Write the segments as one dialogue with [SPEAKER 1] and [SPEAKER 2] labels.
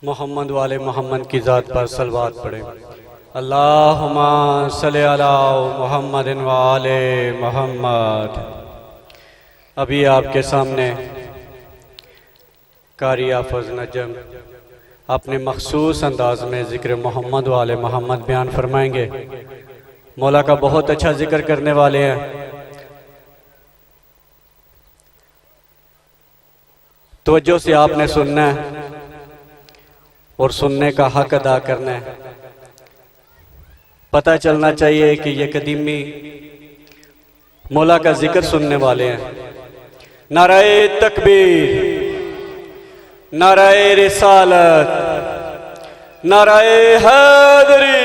[SPEAKER 1] मोहम्मद वाले मोहम्मद की ज़ात पर सलवात पढ़े। अल्लाहुम्मा सल्लि अला मुहम्मदिन व आले मोहम्मद। अभी आपके सामने कारी हाफ़िज़ नजम अपने मखसूस अंदाज में ज़िक्र मोहम्मद वाले मोहम्मद बयान फरमाएंगे। मौला का बहुत अच्छा जिक्र करने वाले हैं। तवज्जो से आपने सुनना है और सुनने का हक अदा करना है। पता चलना चाहिए कि ये कदीमी मौला का जिक्र सुनने वाले हैं। नाराए तकबीर, नाराए रिसालत, नाराए हैदरी।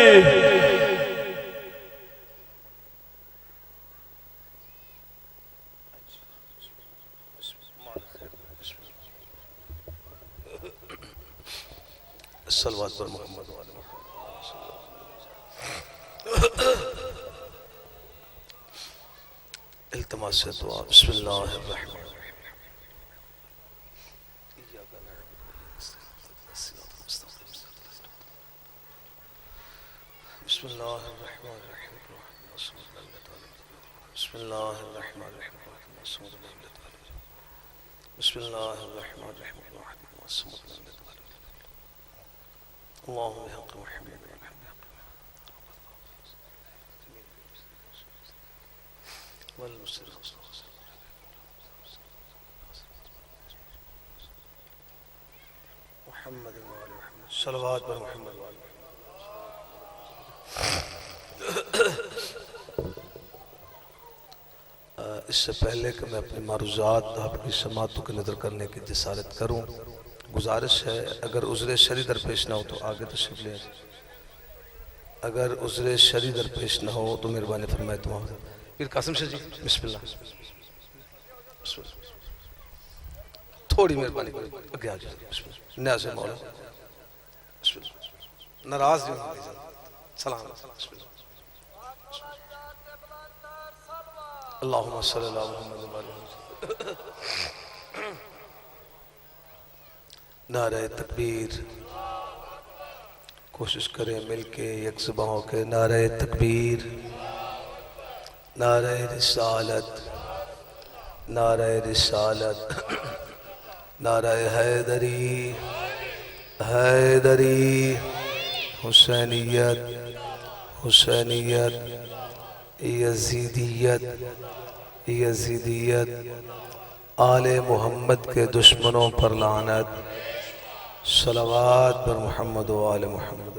[SPEAKER 2] सलवात पर मोहम्मद इल्तिमास से दुआ। बिस्मिल्लाहिर्रहमानिर्रहीम। सलवात पर मोहम्मद। इससे पहले कि मैं अपनी मारूज़ात आपकी समातों की नज़र करने की जसारत करूं, गुजारिश है अगर उज़्र शरी दरपेश ना हो तो आगे तशरीफ़ ले। अगर उज़्र शरी दरपेश ना हो तो मेहरबानी फरमाए। तुम पीर कासिम शाह जी बिस्मिल्लाह, थोड़ी मेहरबानी आगे आ जाए। न्याज़ मौला नाराज सलाम। अल्लाहुम्मा सल्ली अला मुहम्मद व आले मुहम्मद। नारे तकबीर। कोशिश करें मिलके एक ज़ुबान होके नारे तकबीर, नारे रिसालत, नारे रिसालत, नारे हैदरी, हैदरी, हुसैनियत, हुसैनियत, यजीदियत, यजीदियत, आले मोहम्मद के दुश्मनों पर लानत। सलावात पर मोहम्मद व आले मोहम्मद।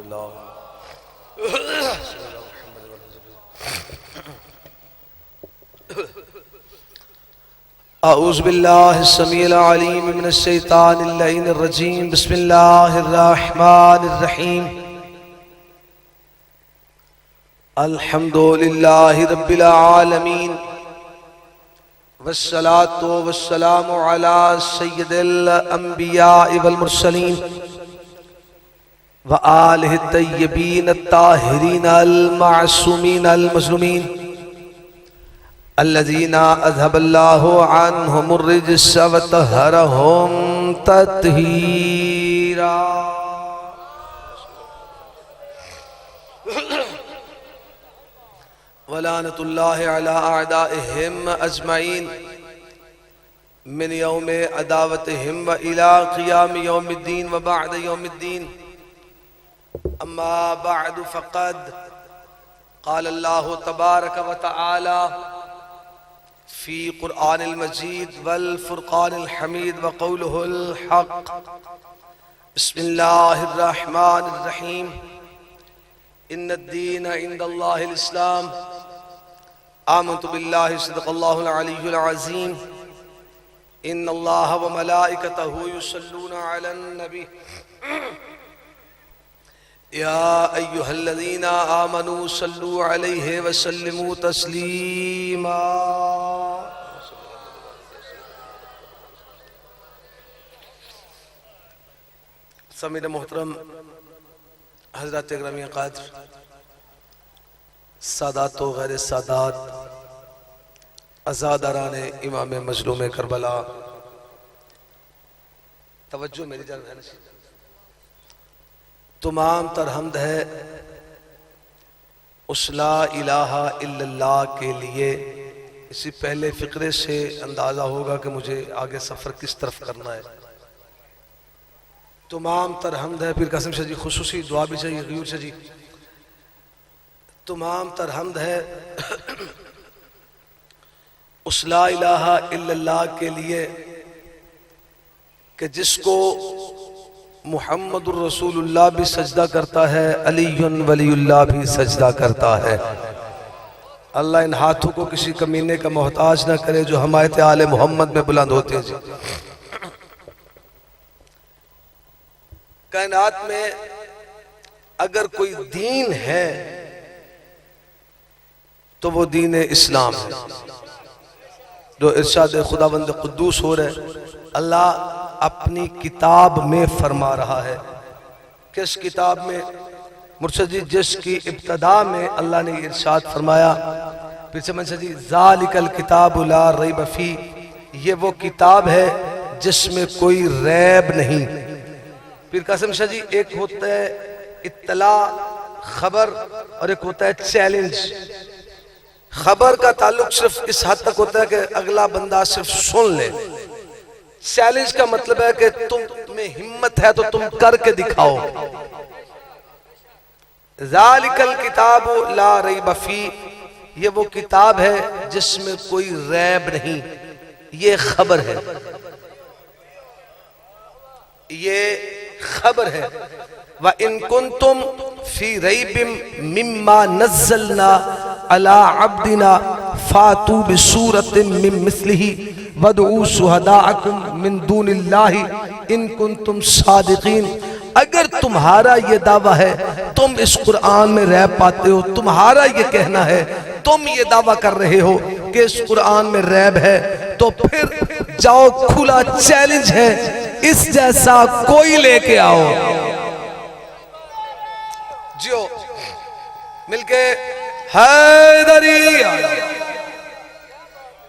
[SPEAKER 2] अऊज़ु बिल्लाहि समीइल अलीम मिनश शैतानिर लईनिर रजीम। बिस्मिल्लाहिर रहमानिर रहीम। अल्हम्दुलिल्लाहि रब्बिल आलमीन वस्सलातु वस्सलामु अला सय्यिदिल अंबिया वल मुरसलीन व आलिहि तय्यबीन अत्ताहिरीन अल मासूमीन अल मज़लूमीन अल्लज़ीना अज़हबल्लाहु अन्हुमुर रिज्स व तहहरहुम तत्हीरा। वलानतुल्लाहि अला अअदाइहिम अजमईन मिन यौम अदावतिहिम व इला क़ियाम यौमिद्दीन व बअद यौमिद्दीन। अम्मा बअद फ़क़द क़ाल अल्लाहु तबारक व तआला फ़ी क़ुरआनिल मजीद वल फ़ुरक़ानिल हमीद व क़ौलुहुल हक़। बिस्मिल्लाहिर रहमानिर रहीम। इन्नद्दीन इंदल्लाहिल इस्लाम। आमन्तु बिल्लाहि सदक़ल्लाहुल अलियुल अज़ीम। इन्नल्लाह व मलाइकतहु युसल्लूना अलन नबी या अय्युहल्लज़ीना आमनू सल्लू अलैहि व सल्लिमू तस्लीमा। समीर मोहतरम हज़रत ग्रामी क़ादिर सादात व गैर सादात अज़ादारान इमाम मज़लूम करबला, तवज्जो मेरी जान है। तमाम तर हमद है उस ला इलाहा इल्लल्लाह के लिए। इसी पहले फिक्रे से अंदाजा होगा कि मुझे आगे सफर किस तरफ करना है। तमाम तर हमद है, पीर कासिम शाह जी खुसूसी दुआ भी चाहिए गयूर शाह जी। तमाम तर हमद है उस ला इलाहा इल्लल्लाह के लिए कि जिसको मुहम्मदुर रसूलुल्लाह भी सजदा करता है, अलीयुन वलीउल्लाह भी सजदा करता है। अल्लाह इन हाथों को किसी कमीने का मोहताज ना करे जो हमायत आले मोहम्मद में बुलंद होते हैं जी। कायनात में अगर कोई दीन है तो वो दीन इस्लाम है, जो इरशाद खुदावंद कुद्दूस हो रहे अल्लाह अपनी किताब में फरमा रहा है। किस किताब में मुर्शद जी? जिसकी इब्तदा में अल्लाह ने इरशाद फरमाया, फिर समझ जी, ज़ालिकल किताबु ला रैब फी, ये वो किताब है जिसमें कोई रैब नहीं। पीर कासिम शाह जी, एक होता है इत्तला खबर और एक होता है चैलेंज। खबर का ताल्लुक सिर्फ इस हद तक होता है कि अगला बंदा सिर्फ सुन ले। चैलेंज का मतलब है कि तुम में हिम्मत है तो तुम करके दिखाओ। ज़ालिकल किताबु ला रैब फी, ये वो किताब है जिसमें कोई रैब नहीं। ये खबर है, ये खबर है। व इन कुंतुम फी रैबिम मिम्मा नज़्ज़लना अला अब्दिना फातू बिसूरतिन मिन मिस्लिही वदऊ शुहदाअकुम मिन दूनिल्लाहि इन कुंतुम सादिकीन। अगर तुम्हारा ये दावा है, तुम इस कुरान में रैब पाते हो, तुम्हारा ये कहना है, तुम ये दावा कर रहे हो कि इस कुरान में रैब है, तो फिर जाओ, खुला चैलेंज है, इस जैसा कोई लेके आओ। जियो मिलके हैदरी,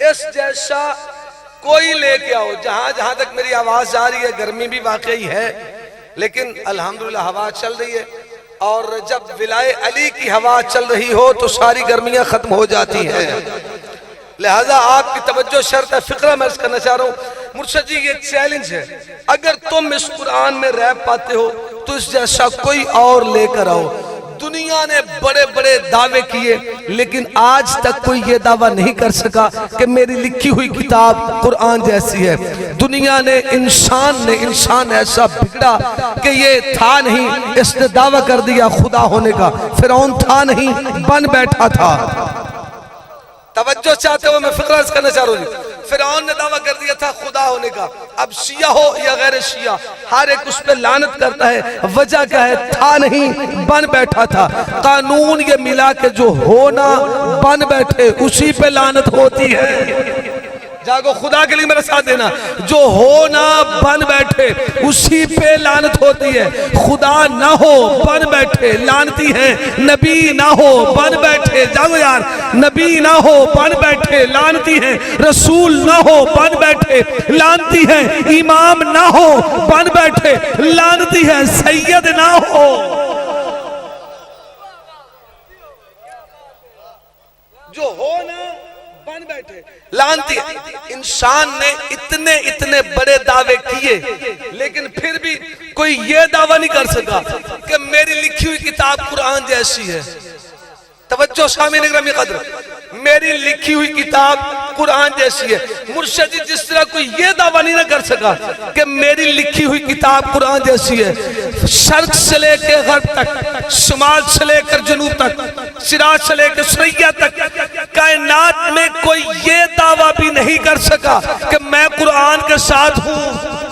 [SPEAKER 2] इस जैसा कोई लेके आओ। जहां जहां तक मेरी आवाज जा रही है, गर्मी भी वाकई है, लेकिन अल्हम्दुलिल्लाह हवा चल रही है। और जब विलाए अली की हवा चल रही हो तो सारी गर्मियां खत्म हो जाती हैं। लिहाजा आपकी तवज्जो शर्त है। फिक्रा मैं करना चाह रहा हूं मुर्शद जी, ये चैलेंज है। अगर तुम इस कुरान में रैब पाते हो तो इस जैसा कोई और लेकर आओ। दुनिया ने बड़े बड़े दावे किए, लेकिन आज तक कोई ये दावा नहीं कर सका कि मेरी लिखी हुई किताब कुरान जैसी है। दुनिया ने इंसान ऐसा बिगड़ा कि ये था नहीं, इसने दावा कर दिया खुदा होने का। फिरौन था नहीं, बन बैठा था। तवज्जो चाहते हुए मैं फिक्रा करना चाह रहा हूँ। फिरौन ने दावा कर दिया था खुदा होने का। अब शिया हो या गैर शिया, हर एक उस पर लानत करता है। वजह क्या है? था नहीं, बन बैठा था। कानून ये मिला के जो होना बन बैठे उसी पे लानत होती है। जागो, खुदा के लिए मेरा साथ देना। जो हो ना बन बैठे उसी पे लानत होती है। खुदा ना हो बन बैठे लानती है, नबी ना हो बन बैठे, जागो यार, नबी ना हो बन बैठे लानती है, रसूल ना हो बन बैठे लानती है, इमाम ना हो बन बैठे लानती है, सैयद ना हो। जो हो ना बन बैठे लानती है। इंसान ने इतने इतने बड़े दावे किए, लेकिन फिर भी कोई ये दावा नहीं कर सका कि मेरी लिखी हुई किताब कुरान जैसी है। तवज्जो सामीन ग्रामी कदर, मेरी लिखी हुई किताब कुरान जैसी है। मुर्शिद जी जिस तरह कोई ये दावा नहीं कर सका कि मेरी लिखी हुई किताब कुरान जैसी है, शर्क से लेकर गर्ब तक, शुमाल से लेकर जनूब तक, सिराज से लेकर सुरैया तक, कायनात में कोई ये दावा भी नहीं कर सका कि मैं कुरान के साथ हूं,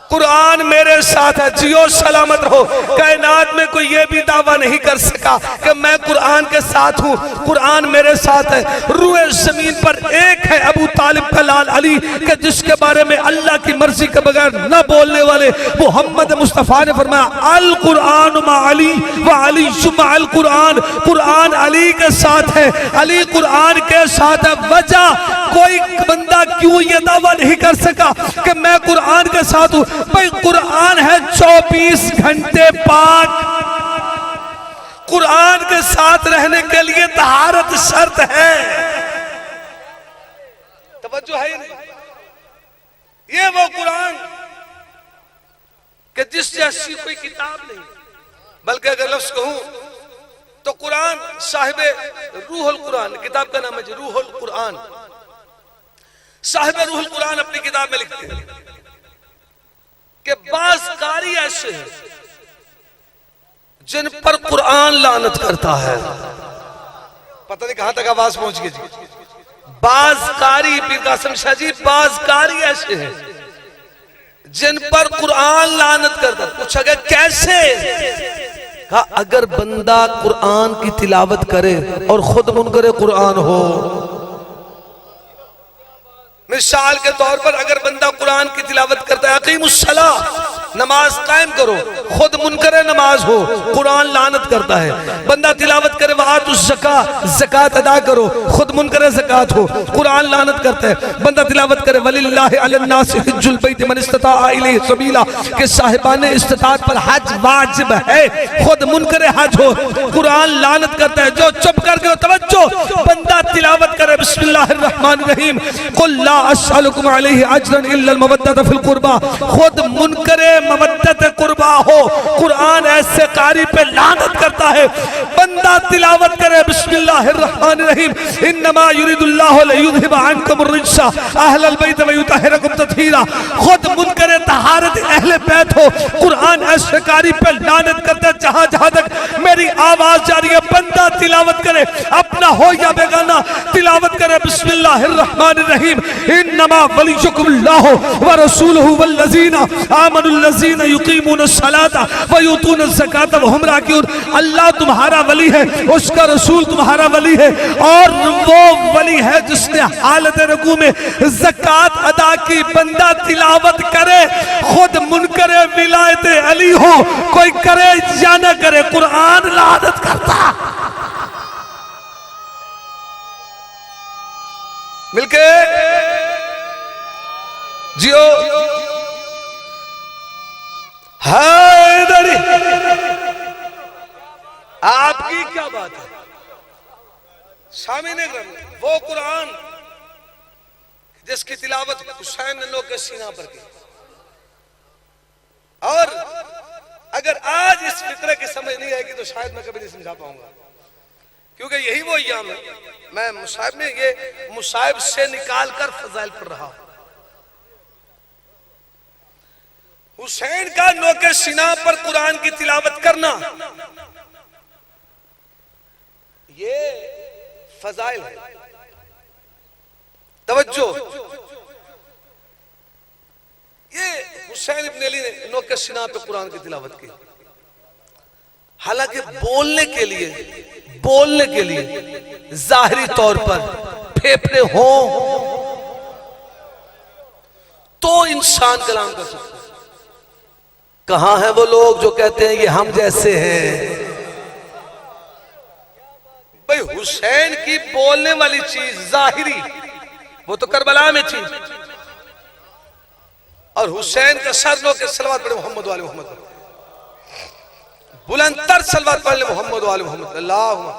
[SPEAKER 2] कुरान मेरे साथ है। जियो सलामत रहो। कायनात में कोई ये भी दावा नहीं कर सका कि मैं कुरान के साथ हूँ, कुरान मेरे साथ है। रूए जमीन पर एक है अबू तालिब का लाल अली, कि जिसके बारे में अल्लाह की मर्जी के बगैर न बोलने वाले मोहम्मद मुस्तफ़ा ने फरमाया, अल कुरान मा अली व अली शुमा अल कुरान, कुरान अली के साथ है, अली कुरान के साथ है। वजह कोई बंदा क्यों ये दावा नहीं कर सका कि मैं कुरान के साथ हूं? भाई कुरान है 24 घंटे पाक। कुरान के साथ रहने के लिए तहारत शर्त है। तवज्जो है ही नहीं। ये वो कुरान कि जिस जैसी कोई किताब नहीं, बल्कि अगर लफ्ज कहूं तो कुरान साहिबे रूहुल कुरान, किताब का नाम है रूहुल कुरान। साहिबे रूहुल कुरान अपनी किताब में लिखते हैं कि बाज़ कारी ऐसे हैं जिन पर कुरान लानत करता है। पता नहीं कहां तक आवाज पहुंच गई जी। बाज़ कारी, पीर कासिम शाह जी, बाज़ कारी ऐसे हैं जिन पर कुरान लानत करता। पूछा गया कैसे? कहा अगर बंदा कुरान की तिलावत करे और खुद मुनकरे कुरान हो। मिसाल के तौर पर अगर बंदा कुरान की तिलावत करता है, अकीमुस्सलाह, नमाज कायम करो, खुद मुनकरे नमाज हो, कुरान लानत करता है। बंदा तिलावत करे वातुज़्ज़कात, ज़कात अदा करो, खुद मुनकरे ज़कात हो, कुरान लानत करता है। बंदा तिलावत करे वलिल्लाहि अलन्नासि हिज्जुल बैत मन इस्तताअ इलैहि सबीला, के साहिबाने इस्तिताअत पर हज वाजिब है, खुद मुनकरे हज हो, कुरान लानत करता है। जो चुप करके तवज्जो, बंदा तिलावत करे बिस्मिल्लाहिर रहमानिर रहीम, कुल ला अस्अलुकुम अलैहि अजरन इल्ला अल मवद्दत फिल कुर्बा, खुद मुनकरे मवद्दत कुर्बा हो, कुरान ऐसे कारी पे लानत करता है। बंदा तिलावत करे बिस्मिल्लाहिर रहमानिर रहीम, इन्नमा युरिदुल्लाहु लियुज़हिबा अन्कुम रिज्सा अहलल बैत व युतहिरकुम तत्हीरा, खुद मुनकरे तहारत अहले बैत हो, कुरान ऐसे कारी पे लानत करता है। जहां जहां तक मेरी आवाज जा रही है, बंदा तिलावत करे, अपना हो या बेगाना, तिलावत करे बिस्मिल्लाहिर रहमानिर रहीम, इन्नमा वलियुकुमुल्लाहु व रसूलुहु वल्लज़ीना आमनुल्लज़ीना युकीमुनस्सलाता व युतूनज़्ज़काता व हुम राकिऊन। अल्लाह तुम्हारा वली है, उसका रसूल तुम्हारा वली है, और वो वली है जिसने हालत रुकू में ज़कात अदा की। बंदा तिलावत करे, खुद मुनकरे विलायत अली हो, कोई करे या न करे, कुरान लानत करता। मिलके जियो हैदरी। आपकी क्या बात है? सामने वो कुरान जिसकी तिलावत हुसैन ने लोग के सीना पर की। और अगर आज इस फिक्रे की समझ नहीं आएगी तो शायद मैं कभी नहीं समझा पाऊंगा, क्योंकि यही वो अय्याम है। मैं मुसाहिब में ये मुसाहिब से निकाल कर फजाइल पढ़ रहा हूं। हुसैन का नोके सीना पर कुरान की तिलावत करना, ये फजाइल है। तवज्जो, ये हुसैन इब्न अली ने नोके सीना पे कुरान की तिलावत की। हालांकि बोलने के लिए जाहिरी तौर पर फेफड़े हो तो इंसान कलाम कर सकता है। कहां है वो लोग जो कहते हैं ये हम जैसे हैं? भाई हुसैन की बोलने वाली चीज जाहिरी, वो तो करबला में थी, और हुसैन का सरनों के सलवात पढ़े मोहम्मद वाले मोहम्मद, बुलंदतर सलवात पढ़ ले मोहम्मद वाले मोहम्मद। अल्लाहुम्मा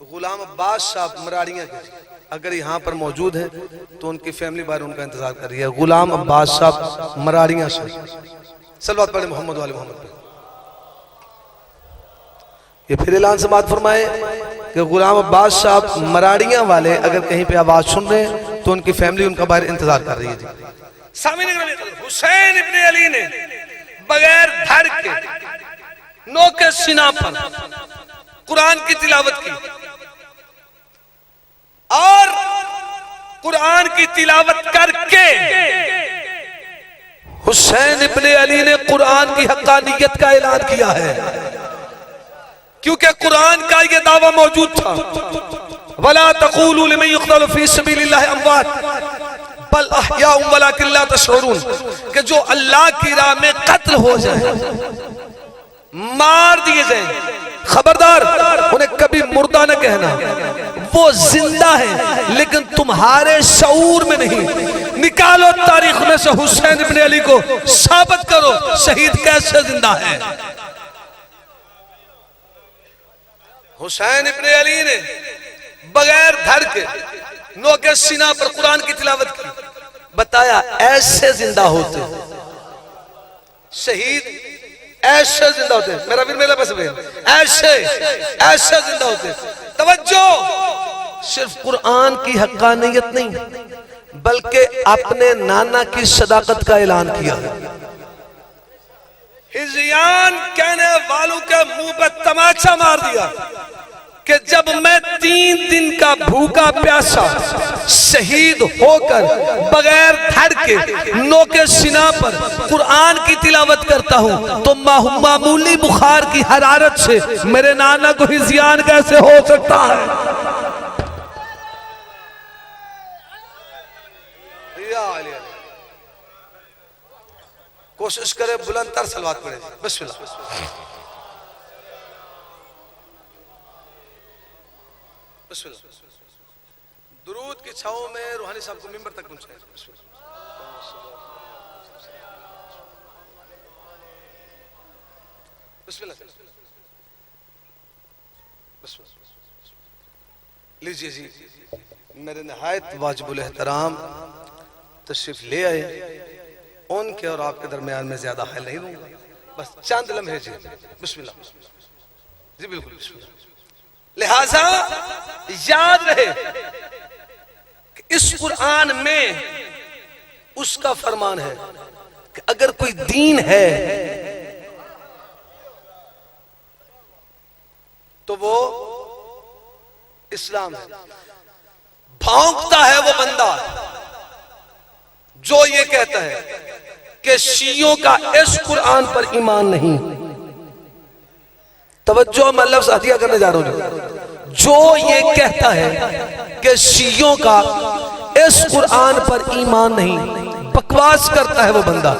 [SPEAKER 2] गुलाम अब्बास साहब मराड़ियां के अगर यहाँ पर मौजूद है तो उनकी फैमिली बार उनका इंतजार कर रही है। गुलाम अब्बास साहब मराड़ियां से सलवात पढ़े मोहम्मद वाले मोहम्मद पे। ये फिर ऐलान से बात फरमाए कि गुलाम अब्बास साहब मराड़ियां वाले अगर कहीं पे आवाज सुन रहे हैं तो उनकी फैमिली उनका बाहर इंतजार कर रही है जी। हुसैन इब्न अली ने बगैर धड़ के नोके सीना पर कुरान की तिलावत की, और कुरान की तिलावत करके हुसैन इब्न अली ने कुरान की हक्कानियत का ऐलान किया है। क्योंकि कुरान का यह दावा मौजूद था, वला तक़ूलू लिमन युक़तलु फ़ी सबीलिल्लाहि अमवात, बल अहयाउम वलाकिन ला तशऊरून, कि जो अल्लाह की राह में कत्ल हो जाए, मार दिए जाए, खबरदार उन्हें कभी मुर्दा न कहना, वो जिंदा है लेकिन तुम्हारे शऊर में नहीं। निकालो तारीख में से हुसैन इब्ने अली को, साबित करो शहीद कैसे जिंदा है। हुसैन इब्ने अली ने बगैर धड़ के नोके सीना पर कुरान की तिलावत की, बताया ऐसे जिंदा होते शहीद, ऐसे जिंदा होते। मेरा वीर मेरा बस ऐसे ऐसे जिंदा होते। तवज्जो, सिर्फ कुरान की हक्कानियत नहीं बल्कि अपने नाना की सदाकत का ऐलान किया। हिज़ियान कहने वालों के मुंह पे तमाचा मार दिया कि जब मैं 3 दिन का भूखा प्यासा शहीद होकर बगैर धड़ के नोके सीना पर कुरान की तिलावत करता हूं तो मामूली बुखार की हरारत से मेरे नाना को हिज़ियान कैसे हो सकता है। कोशिश करें बुलंद तर सलवात पढ़े। बिस्मिल्लाह। दुरूद की छाओं में रूहानी साहब को मिंबर तक पहुंचाए। लीजिए जी, मेरे निहायत वाजिबुल एहतराम तशरीफ ले आए, उनके और आपके दरमियान में ज्यादा ख्याल नहीं दूंगा, बस चंद लम्हे जी। बिस्मिल्लाह जी, बिल्कुल बिस्मिल्लाह। लिहाजा याद रहे कि इस कुरान में उसका फरमान है कि अगर कोई दीन है तो वो इस्लाम है। भौंकता है वो बंदा जो ये कहता है कि शियों का इस कुरान पर ईमान नहीं। तवज्जो, मैं लफ्ज़ हदिया करने जा रहा हूं। जो ये कहता है कि शियों का इस कुरान पर ईमान नहीं, बकवास करता है वो बंदा।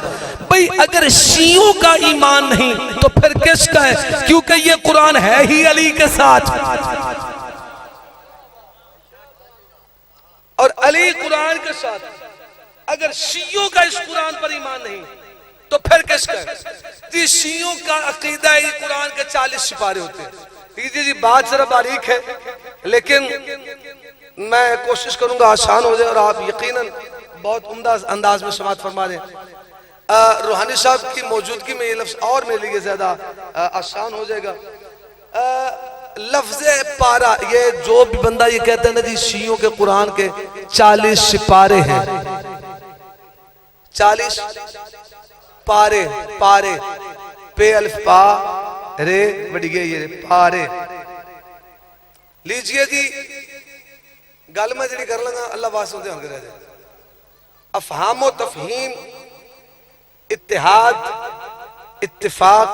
[SPEAKER 2] भाई अगर शियों का ईमान नहीं तो फिर किसका है? क्योंकि ये कुरान है ही अली के साथ, और अली कुरान के साथ। अगर शियों का इस कुरान पर ईमान नहीं तो फिर किसका है? जी शियों का अकीदा ही कुरान के 40 सिपारे होते हैं। जी बात जरा बारीक है लेकिन मैं कोशिश करूंगा आसान हो जाए और आप यकीनन बहुत उम्दा अंदाज में समाअत फरमा दें। रूहानी साहब की मौजूदगी में ये लफ्ज और मेरे लिए ज्यादा आसान हो जाएगा। लफ्ज पारा, ये जो भी बंदा ये कहता है ना जी शियों के कुरान के 40 सिपारे हैं, 40 पारे, पारे पे अल्फ पा रे बड़ी गई ये पारे। लीजिए जी गल मैं जी कर लगा अल्लाह वास्ते ध्यान कर जाए। अफहाम तफहीम, इत्तेहाद, इत्तिफाक,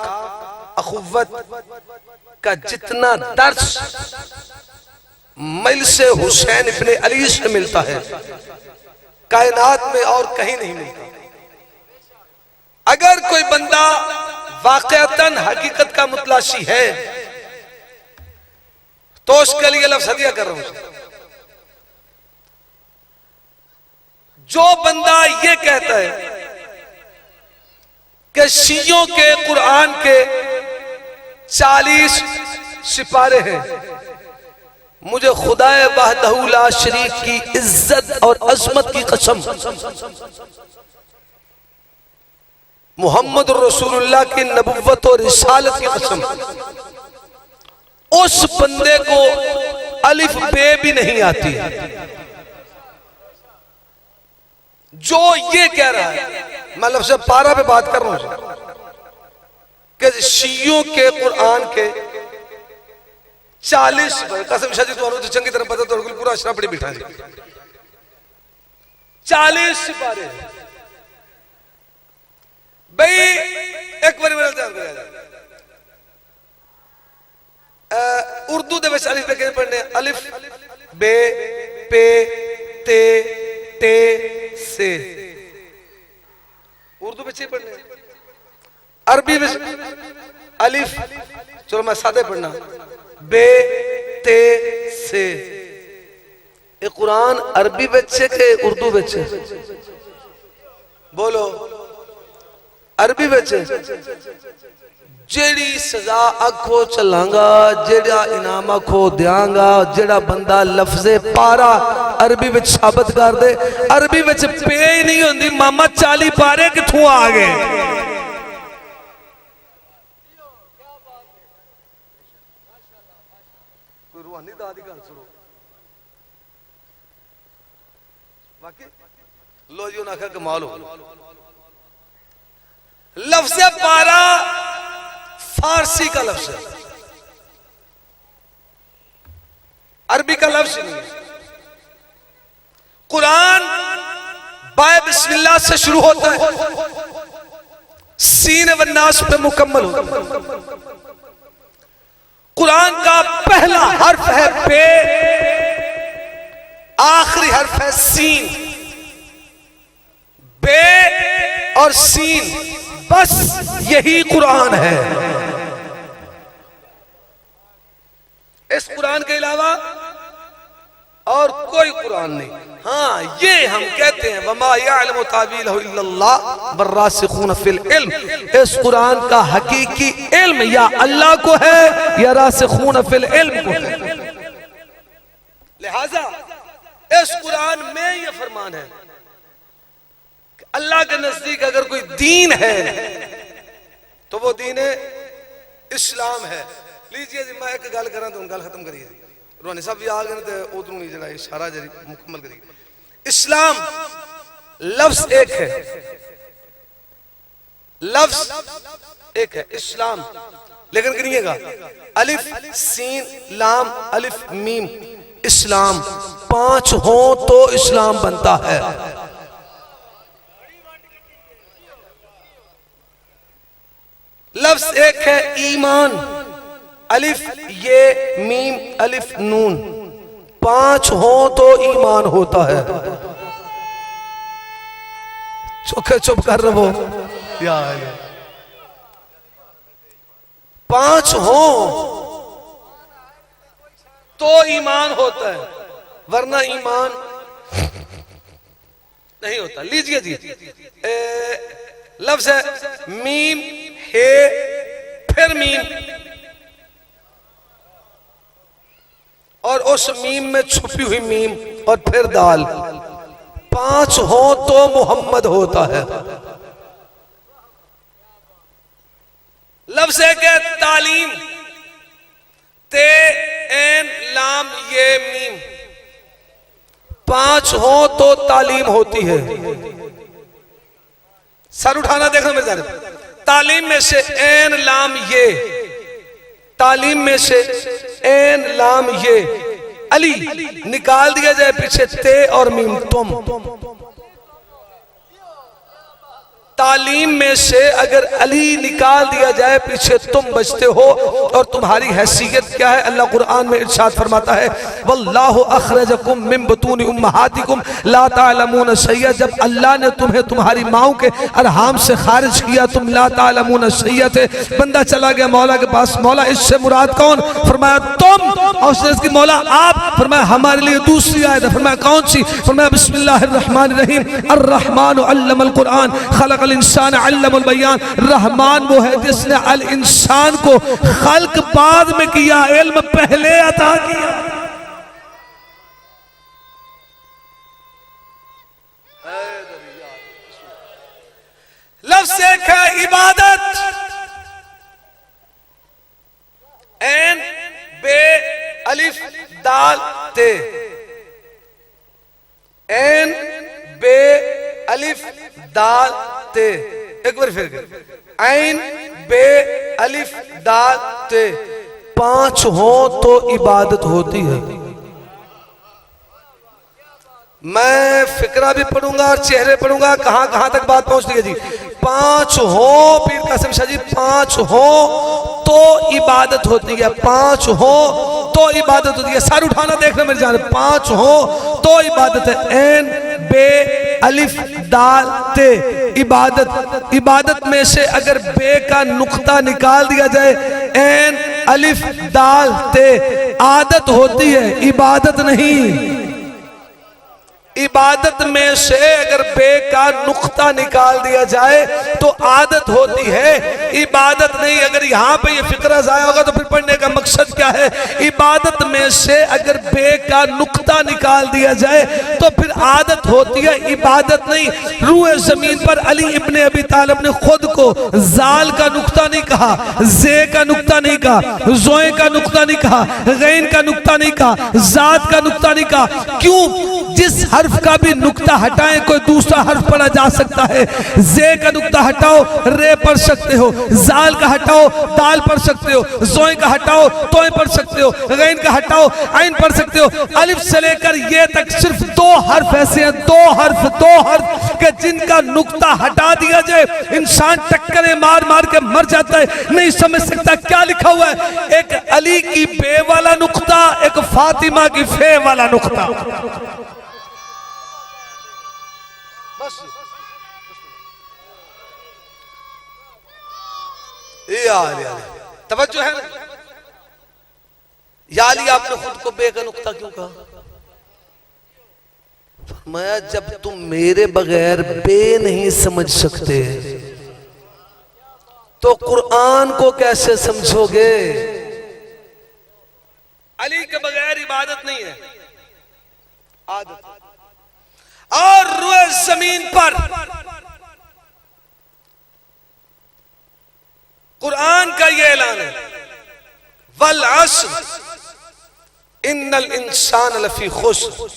[SPEAKER 2] अखुव्वत का जितना दर्स मिल से हुसैन इब्ने अली से मिलता है कायनात में और कहीं नहीं मिलता। अगर कोई बंदा वाक़अतन हकीकत का मुतलाशी है तो उसके लिए लफ्ज़ हदिया कर रहा हूं। जो बंदा ये कहता है कि शियों के कुरान के 40 सिपारे हैं, मुझे खुदाए वहदहू ला शरीक की इज्जत और अजमत की कसम, मोहम्मद रसूलुल्लाह की नबुव्वत और रिसालत की कसम, उस बंदे को अलिफ बे भी नहीं आती जो ये कह रहा है। मैं लफ्ज़ पारा पे बात कर रहा हूं कि शियों के कुरान के 40 कसम शादी तो चंगी तरह पता तो पूरा अशरा पड़ी बिठा जी 40 सिपारे भाई। एक बार मेरा ध्यान करेगा उर्दू दे विच अलिफ पे पढ़ने अलिफ बे पे ते टे से से उर्दू बच्चे पढ़ने, अरबी में अलिफ, चलो मैं सादे पढ़ना, बे ते से। ये कुरान अरबी बच्चे के उर्दू बच्चे, बोलो अरबी बच्चे। जेड़ी सजा आखो चलांगा, जेड़ा इनाम आखो दियांगा, जेड़ा बंदा लफ्जे पारा अरबी विच साबित कर दे। अरबी विच पे ही नहीं होंदी, मामा 40 पारे किथों आ गए। कोई रूहानी दाद दी गल सुनो, वाकई लो जी उन्हें आखिया कमाल हो। लफ्जे पारा फारसी का लफ्ज है, अरबी का लफ्ज नहीं है। कुरान बाय बिस्मिल्लाह से शुरू होता है, सीन व नास पे मुकम्मल होता है। कुरान का पहला हर्फ है पे, आखिरी हर्फ है सीन। बे और सीन, बस यही कुरान है। इस कुरान के अलावा और कोई कुरान नहीं। हाँ, ये हम कहते हैं वमा यअलमु तावीलहु इल्लल्लाह वर्रासिखून फिल इल्म। इस कुरान का हकीकी इल्म या अल्लाह को है या रासिखून फिल इल्म को है। लिहाजा इस कुरान में यह फरमान है कि अल्लाह के नजदीक अगर कोई दीन है तो वो दीन इस्लाम है। लीजिए जी, मैं एक गल करा तो गल खत्म करिए। रूहानी साहब भी आ गए तो उधरों नहीं जरा इशारा जरी मुकम्मल करिए। इस्लाम लफ्ज एक है, लफ्ज एक है इस्लाम, लेकिन गिनिएगा अलिफ सीन लाम अलिफ मीम इस्लाम 5 हो तो इस्लाम बनता है। लफ्ज एक है ईमान, अलिफ ये मीम अलिफ नून, 5 हो तो ईमान होता है। चुप चुप कर रहो यार, 5 हो तो ईमान होता है, वरना ईमान नहीं होता। लीजिए जी, लफ्ज है मीम हे फिर मीम, और उस मीम में छुपी हुई मीम और फिर दाल। 5 हो तो मोहम्मद होता है। लफ्ज है तालीम, ते एन लाम ये मीम, 5 हो तो तालीम होती है। सर उठाना देखना मेरे जाने। तालीम में से एन लाम ये, तालीम में से एन लाम ये, अली निकाल दिया जाए पीछे ते और मीम तुम। तालीम में से अगर अली निकाल दिया जाए पीछे तुम बचते हो, और तुम्हारी हैसियत क्या है? अल्लाह कुरान में इरशाद फरमाता है वल्लाहु अखरजकुम मिन बुतूनि उम्महातिकुम ला तालमून शैया। जब अल्लाह ने तुम्हें तुम्हारी माओ के अरहाम से खारिज किया, तुम ला तालमून शैया थे। बंदा चला गया मौला के पास, मौला इससे मुराद कौन? फरमाया तुम। और उसने मौला आप? फरमाया हमारे लिए दूसरी आयत है। फरमाया कौन सी? फरमाया बिस्मिल्लाहिर्रहमानिर्रहीम अर्रहमानु अल्लमल कुरान खलकल इंसान अल्लमल बयान। रहमान वो है जिसने अल इंसान को खल्क बाद में किया, इल्म पहले अता किया। लफ्ज़ एक है इबादत, एन बे अलिफ दाल ते, एन बे अलिफ दाल ते। एक बार फिर ऐन बे अलिफ दाल ते, 5 हो तो इबादत होती है। मैं फिक्रा भी पढ़ूंगा और चेहरे पढ़ूंगा, कहां कहां तक बात पहुंचती है जी। 5 हो पीर कासिम शाह जी, 5 हो तो इबादत होती है, 5 हो तो इबादत होती है। सर उठाना देखना मेरे जान, 5 हो तो इबादत है। एन बे अलिफ दाल ते इबादत। इबादत में से अगर बे का नुक्ता निकाल दिया जाए, एन अलिफ दाल ते आदत होती है, इबादत नहीं। इबादत में से अगर बे का नुक्ता निकाल दिया जाए तो आदत होती है, इबादत नहीं। अगर यहाँ पे ये फिक्रा जाया होगा तो फिर पढ़ने का मकसद क्या है? इबादत में से अगर बे का नुक्ता निकाल दिया जाए तो फिर आदत होती है, इबादत नहीं। रूए जमीन पर अली इब्ने अबी तालिब ने खुद को जाल का नुक्ता नहीं कहा, जे का नुक्ता नहीं कहा, जोए का नुक्ता नहीं कहा, गैन का नुक्ता नहीं कहा, जात का नुक्ता नहीं कहा। क्यों? जिस हर्फ का भी नुक्ता हटाएं कोई दूसरा हर्फ पढ़ा जा सकता है। जे का नुक्ता हटाओ रे पढ़ सकते हो, जाल का हटाओ दाल पढ़ सकते हो, जोए का हटाओ तोय पढ़ सकते हो, गैन का हटाओ आइन पढ़ सकते हो। अलिफ से लेकर ये तक सिर्फ दो हर्फ ऐसे हैं, दो हर्फ के जिनका नुक्ता हटा दिया जाए इंसान टक्करें मार मार के मर जाता है, नहीं समझ सकता क्या लिखा हुआ है। एक अली की बे वाला नुक्ता, एक फातिमा की फे वाला नुक्ता। तवज्जो है ना? या अली आपने खुद को बे का नुक्ता क्यों कहा? फरमाया जब तुम मेरे बगैर बे नहीं समझ सकते तो कुरान को कैसे समझोगे? अली के बगैर इबादत नहीं है, आदत। और रूए जमीन पर कुरान का ये ऐलान है, वल अस्र इन्नल इंसान लफी खुस्र,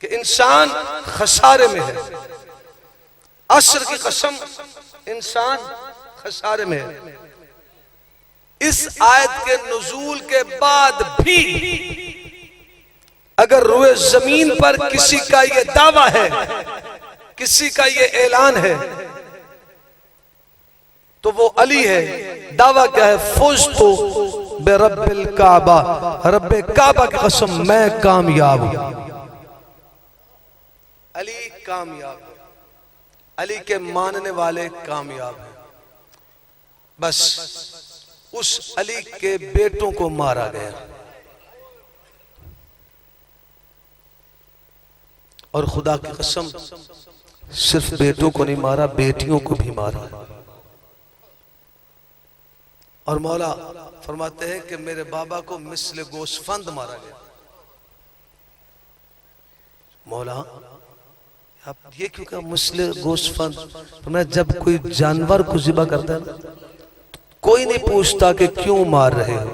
[SPEAKER 2] कि इंसान खसारे में है। अस्र की कसम, इंसान खसारे में है। इस आयत के नुजूल के बाद भी अगर रूए जमीन पर किसी का ये दावा है, किसी का ये ऐलान है, तो वो अली है। दावा क्या है? फुज़्तु बिरब्बिल काबा, रब्बे काबा की कसम मैं कामयाब हूं। अली कामयाब है, अली के मानने वाले कामयाब हैं। बस उस अली के बेटों को मारा गया, और खुदा की कसम सिर्फ बेटों को नहीं मारा, बेटियों को भी मारा। और मौला फरमाते हैं कि मेरे बाबा को मिस्ले गोशफंद मारा गया। मौला आप ये क्यों कहा मिस्ले गोशफंद? तो मैं जब कोई जानवर को ज़िबा करता है कोई नहीं पूछता कि क्यों मार रहे हो,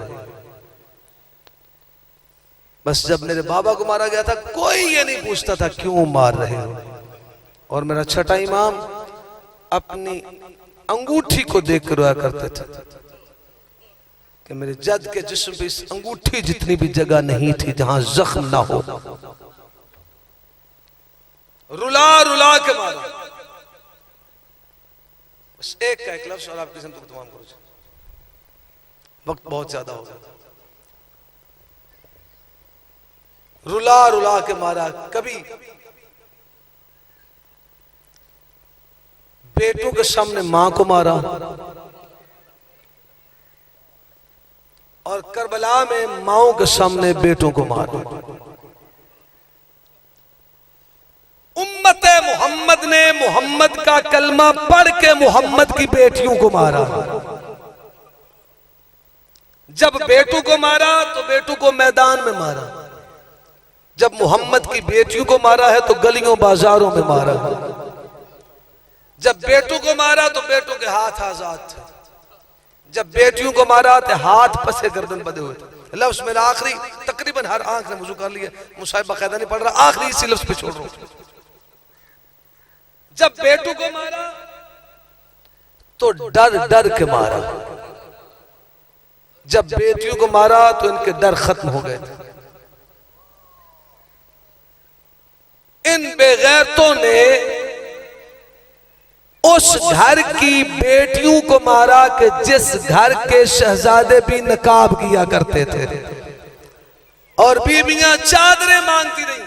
[SPEAKER 2] बस जब मेरे बाबा को मारा गया था कोई ये नहीं पूछता था क्यों मार रहे हो। और मेरा छठा इमाम अपनी अंगूठी को देख कर रोया करते थे कि मेरे जद के जिस्म पे इस अंगूठी जितनी भी जगह नहीं थी जहां जख्म ना हो। रुला रुला के मारा। बस एक का एक लफ्ज़ और आपकी जिंदगी को तमाम करो, वक्त बहुत ज्यादा होगा। रुला रुला के मारा। कभी बेटों के सामने मां को मारा, और करबला में माओं के सामने बेटों को मारा। उम्मत मोहम्मद ने मोहम्मद का कलमा पढ़ के मोहम्मद की बेटियों को मारा। जब बेटों को मारा तो बेटों को मैदान में मारा, जब मोहम्मद की बेटियों को मारा है तो गलियों बाजारों में मारा। जब बेटों को मारा तो बेटों के हाथ आजाद थे, जब बेटियों को मारा तो हाथ पसे गर्दन बंधे हुए थे। लफ्ज मेरा आखिरी, तकरीबन हर आंख ने वुजू कर लिया, मुसाहिब बाकायदा नहीं पढ़ रहा, आखिरी इसी लफ्ज पे छोड़ रहा हूं। जब बेटों को मारा तो डर डर के मारा, जब बेटियों को मारा तो इनके डर खत्म हो गए थे। इन बेगैरतों ने उस घर की बेटियों को मारा कि जिस घर के शहजादे भी नकाब किया करते थे और बीबियां चादरें मांगती रही।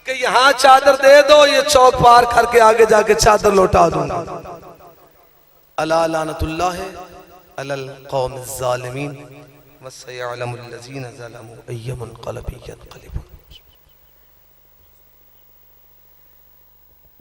[SPEAKER 2] कि यहां चादर दे दो, ये चौक पार करके आगे जाके चादर लौटा दूंगा। अला लानतुल्लाह अलल कौमिज़ ज़ालिमीन व सयअलमुल लज़ीना ज़लमू अय्युमुल क़लबि यन्क़लिबून।